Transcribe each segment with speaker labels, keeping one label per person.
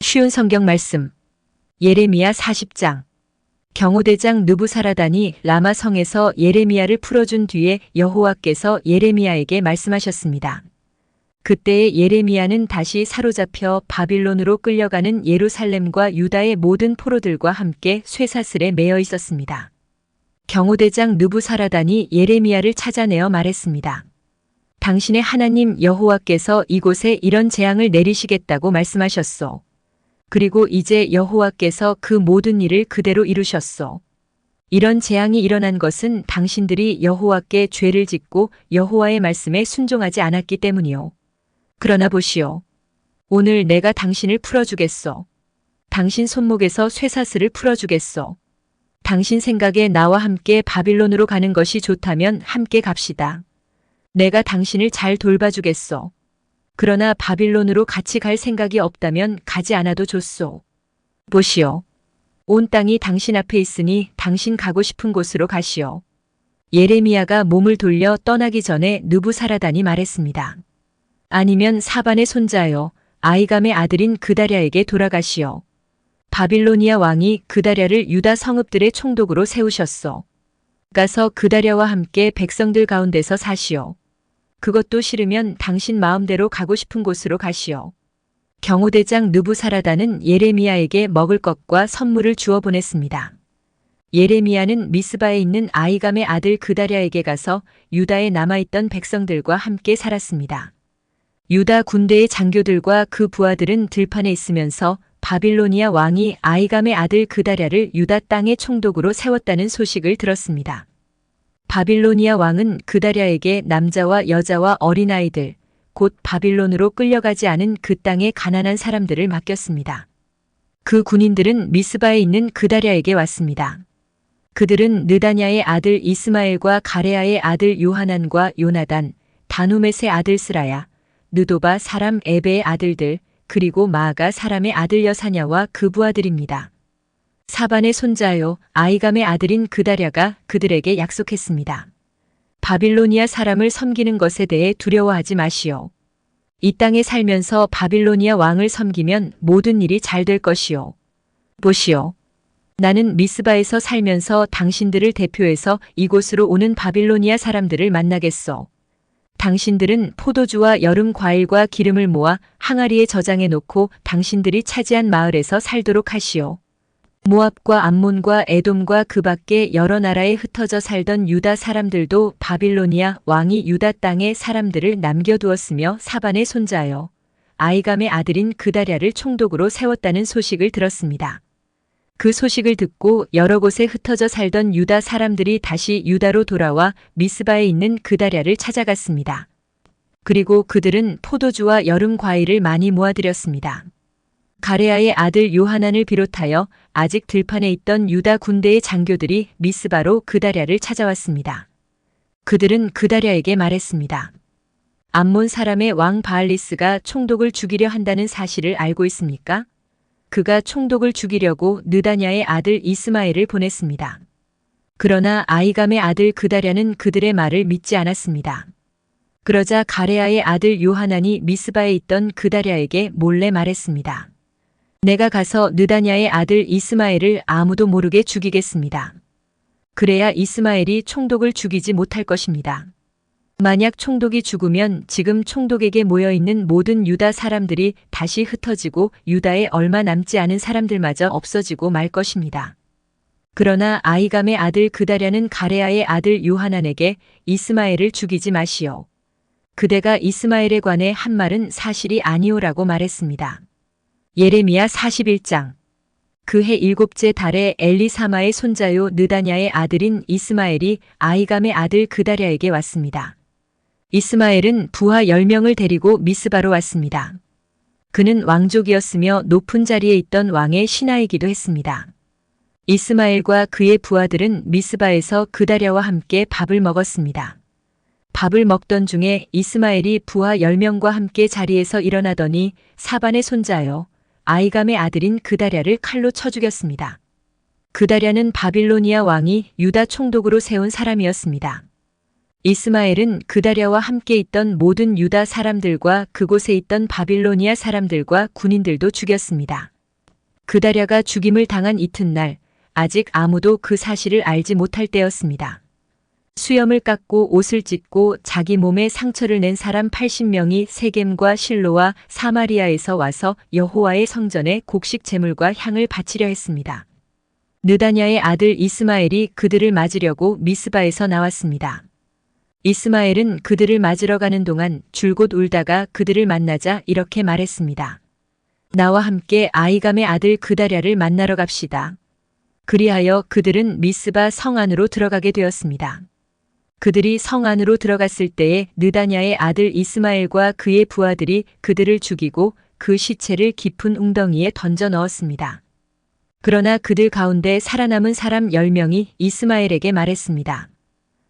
Speaker 1: 쉬운 성경 말씀. 예레미야 40장. 경호대장 느부사라단이 라마 성에서 예레미야를 풀어준 뒤에 여호와께서 예레미야에게 말씀하셨습니다. 그때에 예레미야는 다시 사로잡혀 바빌론으로 끌려가는 예루살렘과 유다의 모든 포로들과 함께 쇠사슬에 매여 있었습니다. 경호대장 느부사라단이 예레미야를 찾아내어 말했습니다. 당신의 하나님 여호와께서 이곳에 이런 재앙을 내리시겠다고 말씀하셨소. 그리고 이제 여호와께서 그 모든 일을 그대로 이루셨소. 이런 재앙이 일어난 것은 당신들이 여호와께 죄를 짓고 여호와의 말씀에 순종하지 않았기 때문이요. 그러나 보시오. 오늘 내가 당신을 풀어주겠소. 당신 손목에서 쇠사슬을 풀어주겠소. 당신 생각에 나와 함께 바빌론으로 가는 것이 좋다면 함께 갑시다. 내가 당신을 잘 돌봐주겠소. 그러나 바빌론으로 같이 갈 생각이 없다면 가지 않아도 좋소. 보시오. 온 땅이 당신 앞에 있으니 당신 가고 싶은 곳으로 가시오. 예레미야가 몸을 돌려 떠나기 전에 느부사라단이 말했습니다. 아니면 사반의 손자여 아이감의 아들인 그다랴에게 돌아가시오. 바빌로니아 왕이 그다랴를 유다 성읍들의 총독으로 세우셨소. 가서 그다랴와 함께 백성들 가운데서 사시오. 그것도 싫으면 당신 마음대로 가고 싶은 곳으로 가시오. 경호대장 느부사라단은 예레미야에게 먹을 것과 선물을 주어 보냈습니다. 예레미야는 미스바에 있는 아이감의 아들 그다랴에게 가서 유다에 남아있던 백성들과 함께 살았습니다. 유다 군대의 장교들과 그 부하들은 들판에 있으면서 바빌로니아 왕이 아이감의 아들 그다랴를 유다 땅의 총독으로 세웠다는 소식을 들었습니다. 바빌로니아 왕은 그다랴에게 남자와 여자와 어린아이들, 곧 바빌론으로 끌려가지 않은 그 땅의 가난한 사람들을 맡겼습니다. 그 군인들은 미스바에 있는 그다랴에게 왔습니다. 그들은 느다냐의 아들 이스마엘과 가레아의 아들 요하난과 요나단, 다누멧의 아들 스라야, 느도바 사람 에베의 아들들, 그리고 마아가 사람의 아들 여사냐와 그 부하들입니다. 사반의 손자요 아이감의 아들인 그다랴가 그들에게 약속했습니다. 바빌로니아 사람을 섬기는 것에 대해 두려워하지 마시오. 이 땅에 살면서 바빌로니아 왕을 섬기면 모든 일이 잘 될 것이오. 보시오. 나는 미스바에서 살면서 당신들을 대표해서 이곳으로 오는 바빌로니아 사람들을 만나겠소. 당신들은 포도주와 여름 과일과 기름을 모아 항아리에 저장해 놓고 당신들이 차지한 마을에서 살도록 하시오. 모압과 암몬과 에돔과 그 밖에 여러 나라에 흩어져 살던 유다 사람들도 바빌로니아 왕이 유다 땅에 사람들을 남겨두었으며 사반의 손자여 아이감의 아들인 그다랴를 총독으로 세웠다는 소식을 들었습니다. 그 소식을 듣고 여러 곳에 흩어져 살던 유다 사람들이 다시 유다로 돌아와 미스바에 있는 그다랴를 찾아갔습니다. 그리고 그들은 포도주와 여름 과일을 많이 모아들였습니다. 가레아의 아들 요하난을 비롯하여 아직 들판에 있던 유다 군대의 장교들이 미스바로 그다랴를 찾아왔습니다. 그들은 그다랴에게 말했습니다. 암몬 사람의 왕 바알리스가 총독을 죽이려 한다는 사실을 알고 있습니까? 그가 총독을 죽이려고 느다냐의 아들 이스마엘을 보냈습니다. 그러나 아이감의 아들 그다랴는 그들의 말을 믿지 않았습니다. 그러자 가레아의 아들 요하난이 미스바에 있던 그다랴에게 몰래 말했습니다. 내가 가서 느다냐의 아들 이스마엘을 아무도 모르게 죽이겠습니다. 그래야 이스마엘이 총독을 죽이지 못할 것입니다. 만약 총독이 죽으면 지금 총독에게 모여있는 모든 유다 사람들이 다시 흩어지고 유다에 얼마 남지 않은 사람들마저 없어지고 말 것입니다. 그러나 아이감의 아들 그다랴는 가레아의 아들 요하난에게 이스마엘을 죽이지 마시오. 그대가 이스마엘에 관해 한 말은 사실이 아니오라고 말했습니다. 예레미야 41장. 그해 7째 달에 엘리사마의 손자요 느다냐의 아들인 이스마엘이 아이감의 아들 그다랴에게 왔습니다. 이스마엘은 부하 10명을 데리고 미스바로 왔습니다. 그는 왕족이었으며 높은 자리에 있던 왕의 신하이기도 했습니다. 이스마엘과 그의 부하들은 미스바에서 그다랴와 함께 밥을 먹었습니다. 밥을 먹던 중에 이스마엘이 부하 10명과 함께 자리에서 일어나더니 사반의 손자여 아이감의 아들인 그다랴를 칼로 쳐 죽였습니다. 그다랴는 바빌로니아 왕이 유다 총독으로 세운 사람이었습니다. 이스마엘은 그다랴와 함께 있던 모든 유다 사람들과 그곳에 있던 바빌로니아 사람들과 군인들도 죽였습니다. 그다랴가 죽임을 당한 이튿날 아직 아무도 그 사실을 알지 못할 때였습니다. 수염을 깎고 옷을 찢고 자기 몸에 상처를 낸 사람 80명이 세겜과 실로와 사마리아에서 와서 여호와의 성전에 곡식 제물과 향을 바치려 했습니다. 느다냐의 아들 이스마엘이 그들을 맞으려고 미스바에서 나왔습니다. 이스마엘은 그들을 맞으러 가는 동안 줄곧 울다가 그들을 만나자 이렇게 말했습니다. 나와 함께 아이감의 아들 그다랴를 만나러 갑시다. 그리하여 그들은 미스바 성 안으로 들어가게 되었습니다. 그들이 성 안으로 들어갔을 때에 느다냐의 아들 이스마엘과 그의 부하들이 그들을 죽이고 그 시체를 깊은 웅덩이에 던져 넣었습니다. 그러나 그들 가운데 살아남은 사람 10명이 이스마엘에게 말했습니다.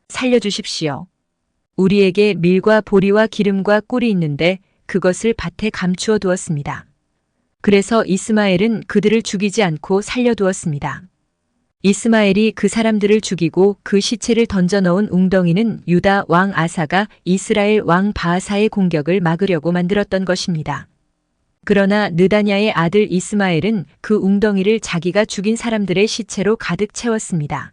Speaker 1: 살려주십시오. 우리에게 밀과 보리와 기름과 꿀이 있는데 그것을 밭에 감추어 두었습니다. 그래서 이스마엘은 그들을 죽이지 않고 살려두었습니다. 이스마엘이 그 사람들을 죽이고 그 시체를 던져 넣은 웅덩이는 유다 왕 아사가 이스라엘 왕 바하사의 공격을 막으려고 만들었던 것입니다. 그러나 느다냐의 아들 이스마엘은 그 웅덩이를 자기가 죽인 사람들의 시체로 가득 채웠습니다.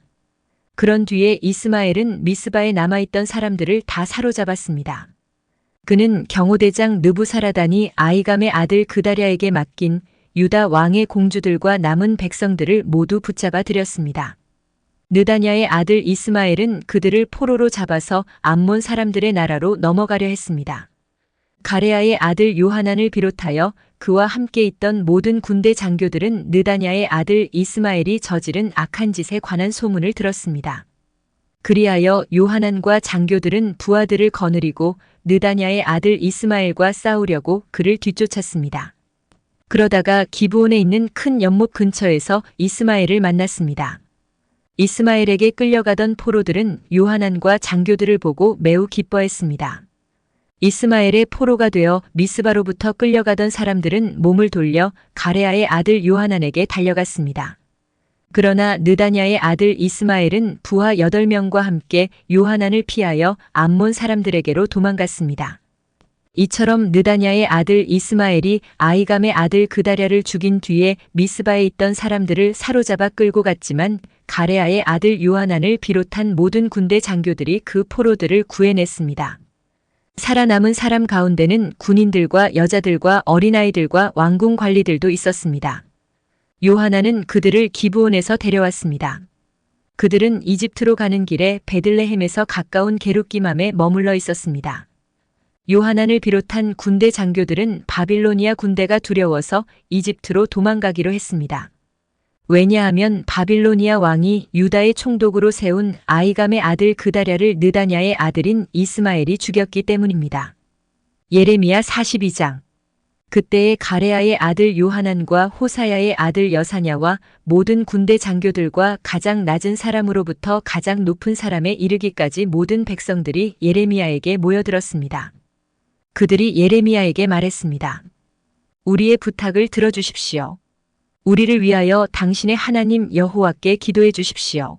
Speaker 1: 그런 뒤에 이스마엘은 미스바에 남아있던 사람들을 다 사로잡았습니다. 그는 경호대장 느부사라단이 아이감의 아들 그다랴에게 맡긴 유다 왕의 공주들과 남은 백성들을 모두 붙잡아 들였습니다. 느다냐의 아들 이스마엘은 그들을 포로로 잡아서 암몬 사람들의 나라로 넘어가려 했습니다. 가레아의 아들 요하난을 비롯하여 그와 함께 있던 모든 군대 장교들은 느다냐의 아들 이스마엘이 저지른 악한 짓에 관한 소문을 들었습니다. 그리하여 요하난과 장교들은 부하들을 거느리고 느다냐의 아들 이스마엘과 싸우려고 그를 뒤쫓았습니다. 그러다가 기브온에 있는 큰 연못 근처에서 이스마엘을 만났습니다. 이스마엘에게 끌려가던 포로들은 요하난과 장교들을 보고 매우 기뻐했습니다. 이스마엘의 포로가 되어 미스바로부터 끌려가던 사람들은 몸을 돌려 가레아의 아들 요하난에게 달려갔습니다. 그러나 느다냐의 아들 이스마엘은 부하 8명과 함께 요하난을 피하여 암몬 사람들에게로 도망갔습니다. 이처럼 느다냐의 아들 이스마엘이 아이감의 아들 그다랴를 죽인 뒤에 미스바에 있던 사람들을 사로잡아 끌고 갔지만 가레아의 아들 요하난을 비롯한 모든 군대 장교들이 그 포로들을 구해냈습니다. 살아남은 사람 가운데는 군인들과 여자들과 어린아이들과 왕궁 관리들도 있었습니다. 요하난은 그들을 기브온에서 데려왔습니다. 그들은 이집트로 가는 길에 베들레헴에서 가까운 게룻기맘에 머물러 있었습니다. 요하난을 비롯한 군대 장교들은 바빌로니아 군대가 두려워서 이집트로 도망가기로 했습니다. 왜냐하면 바빌로니아 왕이 유다의 총독으로 세운 아이감의 아들 그다랴를 느다냐의 아들인 이스마엘이 죽였기 때문입니다. 예레미야 42장. 그때에 가레아의 아들 요하난과 호사야의 아들 여사냐와 모든 군대 장교들과 가장 낮은 사람으로부터 가장 높은 사람에 이르기까지 모든 백성들이 예레미야에게 모여들었습니다. 그들이 예레미야에게 말했습니다. 우리의 부탁을 들어주십시오. 우리를 위하여 당신의 하나님 여호와께 기도해 주십시오.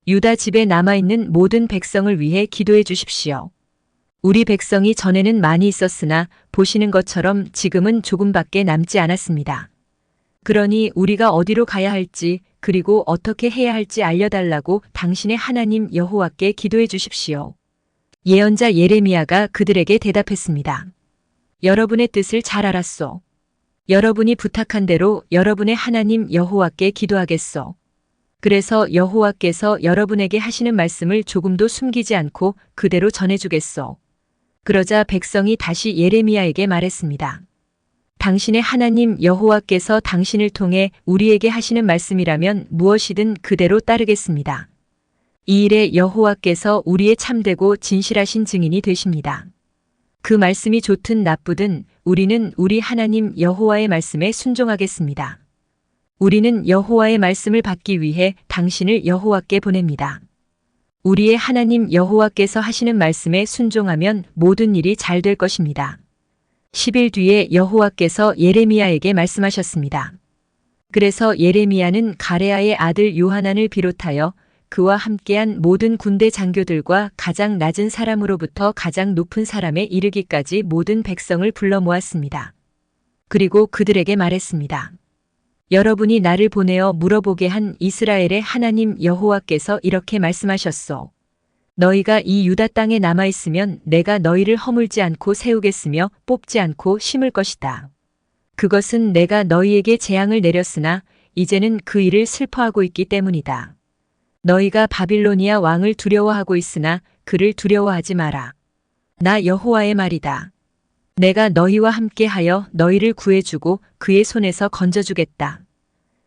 Speaker 1: 유다 집에 남아있는 모든 백성을 위해 기도해 주십시오. 우리 백성이 전에는 많이 있었으나 보시는 것처럼 지금은 조금밖에 남지 않았습니다. 그러니 우리가 어디로 가야 할지 그리고 어떻게 해야 할지 알려달라고 당신의 하나님 여호와께 기도해 주십시오. 예언자 예레미야가 그들에게 대답했습니다. 여러분의 뜻을 잘 알았소. 여러분이 부탁한 대로 여러분의 하나님 여호와께 기도하겠소. 그래서 여호와께서 여러분에게 하시는 말씀을 조금도 숨기지 않고 그대로 전해주겠소. 그러자 백성이 다시 예레미야에게 말했습니다. 당신의 하나님 여호와께서 당신을 통해 우리에게 하시는 말씀이라면 무엇이든 그대로 따르겠습니다. 이 일에 여호와께서 우리의 참되고 진실하신 증인이 되십니다. 그 말씀이 좋든 나쁘든 우리는 우리 하나님 여호와의 말씀에 순종하겠습니다. 우리는 여호와의 말씀을 받기 위해 당신을 여호와께 보냅니다. 우리의 하나님 여호와께서 하시는 말씀에 순종하면 모든 일이 잘 될 것입니다. 10일 뒤에 여호와께서 예레미야에게 말씀하셨습니다. 그래서 예레미야는 가레아의 아들 요하난을 비롯하여 그와 함께한 모든 군대 장교들과 가장 낮은 사람으로부터 가장 높은 사람에 이르기까지 모든 백성을 불러 모았습니다. 그리고 그들에게 말했습니다. 여러분이 나를 보내어 물어보게 한 이스라엘의 하나님 여호와께서 이렇게 말씀하셨소. 너희가 이 유다 땅에 남아있으면 내가 너희를 허물지 않고 세우겠으며 뽑지 않고 심을 것이다. 그것은 내가 너희에게 재앙을 내렸으나 이제는 그 일을 슬퍼하고 있기 때문이다. 너희가 바빌로니아 왕을 두려워하고 있으나 그를 두려워하지 마라. 나 여호와의 말이다. 내가 너희와 함께하여 너희를 구해주고 그의 손에서 건져주겠다.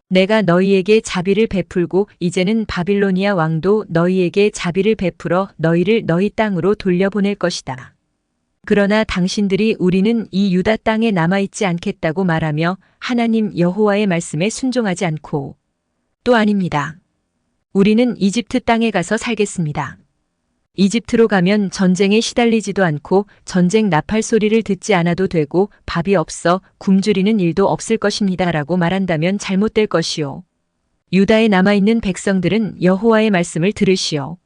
Speaker 1: 내가 너희에게 자비를 베풀고 이제는 바빌로니아 왕도 너희에게 자비를 베풀어 너희를 너희 땅으로 돌려보낼 것이다. 그러나 당신들이 우리는 이 유다 땅에 남아있지 않겠다고 말하며 하나님 여호와의 말씀에 순종하지 않고 또 아닙니다. 우리는 이집트 땅에 가서 살겠습니다. 이집트로 가면 전쟁에 시달리지도 않고 전쟁 나팔 소리를 듣지 않아도 되고 밥이 없어 굶주리는 일도 없을 것입니다. 라고 말한다면 잘못될 것이요. 유다에 남아있는 백성들은 여호와의 말씀을 들으시오.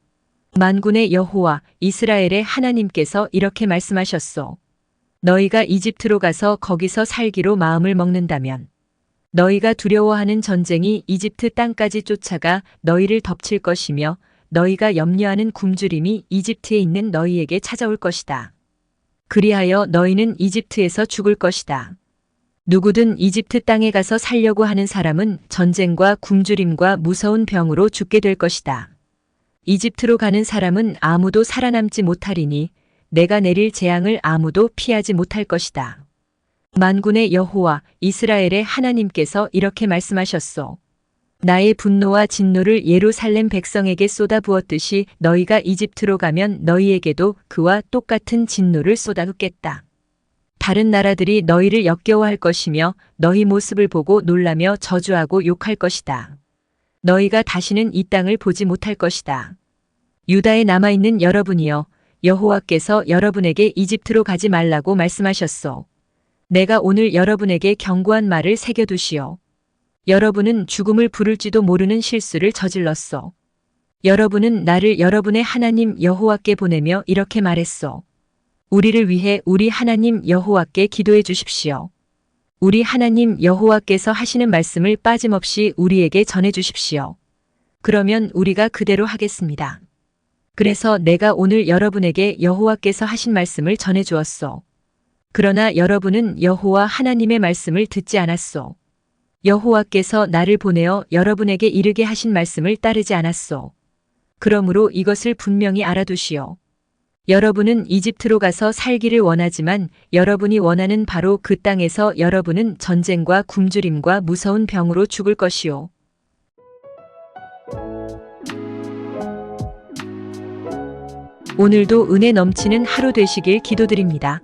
Speaker 1: 만군의 여호와 이스라엘의 하나님께서 이렇게 말씀하셨소. 너희가 이집트로 가서 거기서 살기로 마음을 먹는다면 너희가 두려워하는 전쟁이 이집트 땅까지 쫓아가 너희를 덮칠 것이며 너희가 염려하는 굶주림이 이집트에 있는 너희에게 찾아올 것이다. 그리하여 너희는 이집트에서 죽을 것이다. 누구든 이집트 땅에 가서 살려고 하는 사람은 전쟁과 굶주림과 무서운 병으로 죽게 될 것이다. 이집트로 가는 사람은 아무도 살아남지 못하리니 내가 내릴 재앙을 아무도 피하지 못할 것이다. 만군의 여호와 이스라엘의 하나님께서 이렇게 말씀하셨소. 나의 분노와 진노를 예루살렘 백성에게 쏟아부었듯이 너희가 이집트로 가면 너희에게도 그와 똑같은 진노를 쏟아붓겠다. 다른 나라들이 너희를 역겨워할 것이며 너희 모습을 보고 놀라며 저주하고 욕할 것이다. 너희가 다시는 이 땅을 보지 못할 것이다. 유다에 남아있는 여러분이여, 여호와께서 여러분에게 이집트로 가지 말라고 말씀하셨소. 내가 오늘 여러분에게 경고한 말을 새겨두시오. 여러분은 죽음을 부를지도 모르는 실수를 저질렀소. 여러분은 나를 여러분의 하나님 여호와께 보내며 이렇게 말했소. 우리를 위해 우리 하나님 여호와께 기도해 주십시오. 우리 하나님 여호와께서 하시는 말씀을 빠짐없이 우리에게 전해 주십시오. 그러면 우리가 그대로 하겠습니다. 그래서 내가 오늘 여러분에게 여호와께서 하신 말씀을 전해 주었소. 그러나 여러분은 여호와 하나님의 말씀을 듣지 않았소. 여호와께서 나를 보내어 여러분에게 이르게 하신 말씀을 따르지 않았소. 그러므로 이것을 분명히 알아두시오. 여러분은 이집트로 가서 살기를 원하지만 여러분이 원하는 바로 그 땅에서 여러분은 전쟁과 굶주림과 무서운 병으로 죽을 것이요. 오늘도 은혜 넘치는 하루 되시길 기도드립니다.